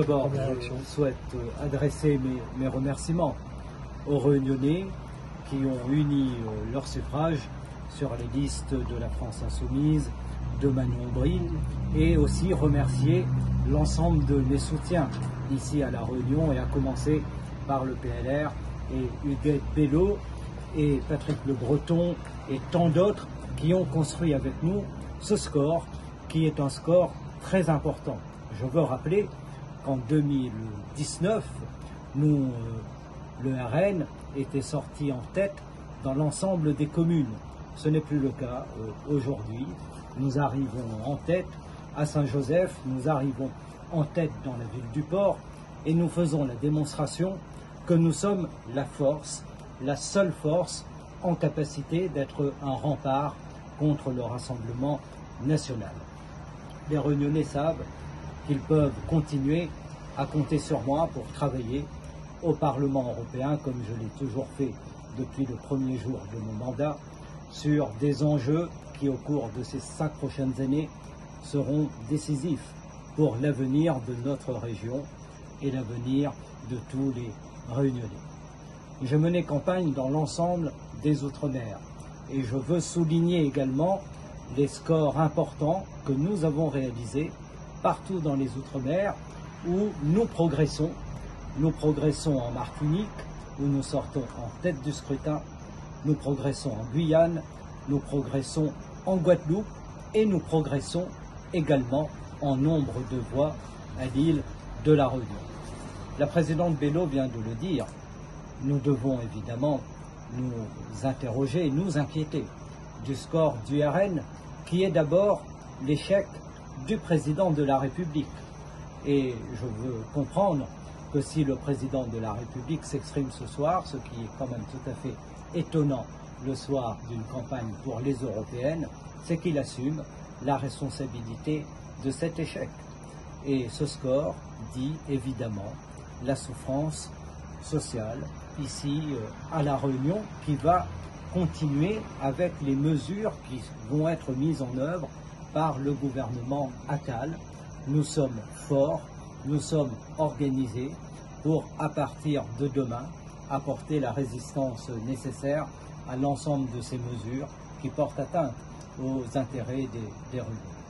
D'abord, je souhaite adresser mes remerciements aux Réunionnais qui ont uni leur suffrage sur les listes de la France Insoumise, de Manon Bril, et aussi remercier l'ensemble de mes soutiens ici à La Réunion, et à commencer par le PLR et Huguette Bello et Patrick Le Breton et tant d'autres qui ont construit avec nous ce score qui est un score très important. Je veux rappeler qu'en 2019, le RN était sorti en tête dans l'ensemble des communes. Ce n'est plus le cas aujourd'hui. Nous arrivons en tête à Saint-Joseph, nous arrivons en tête dans la ville du Port, et nous faisons la démonstration que nous sommes la force, la seule force en capacité d'être un rempart contre le Rassemblement national. Les Réunionnais savent qu'ils peuvent continuer à compter sur moi pour travailler au Parlement européen, comme je l'ai toujours fait depuis le premier jour de mon mandat, sur des enjeux qui, au cours de ces 5 prochaines années, seront décisifs pour l'avenir de notre région et l'avenir de tous les Réunionnais. Je menais campagne dans l'ensemble des Outre-mer et je veux souligner également les scores importants que nous avons réalisés partout dans les Outre-mer où nous progressons. Nous progressons en Martinique, où nous sortons en tête du scrutin. Nous progressons en Guyane, nous progressons en Guadeloupe et nous progressons également en nombre de voix à l'île de La Réunion. La présidente Bello vient de le dire, nous devons évidemment nous interroger et nous inquiéter du score du RN, qui est d'abord l'échec du président de la République. Et je veux comprendre que si le président de la République s'exprime ce soir, ce qui est quand même tout à fait étonnant le soir d'une campagne pour les européennes, c'est qu'il assume la responsabilité de cet échec. Et ce score dit évidemment la souffrance sociale ici à La Réunion, qui va continuer avec les mesures qui vont être mises en œuvre par le gouvernement Attal. Nous sommes forts, nous sommes organisés pour, à partir de demain, apporter la résistance nécessaire à l'ensemble de ces mesures qui portent atteinte aux intérêts des Réunionnais.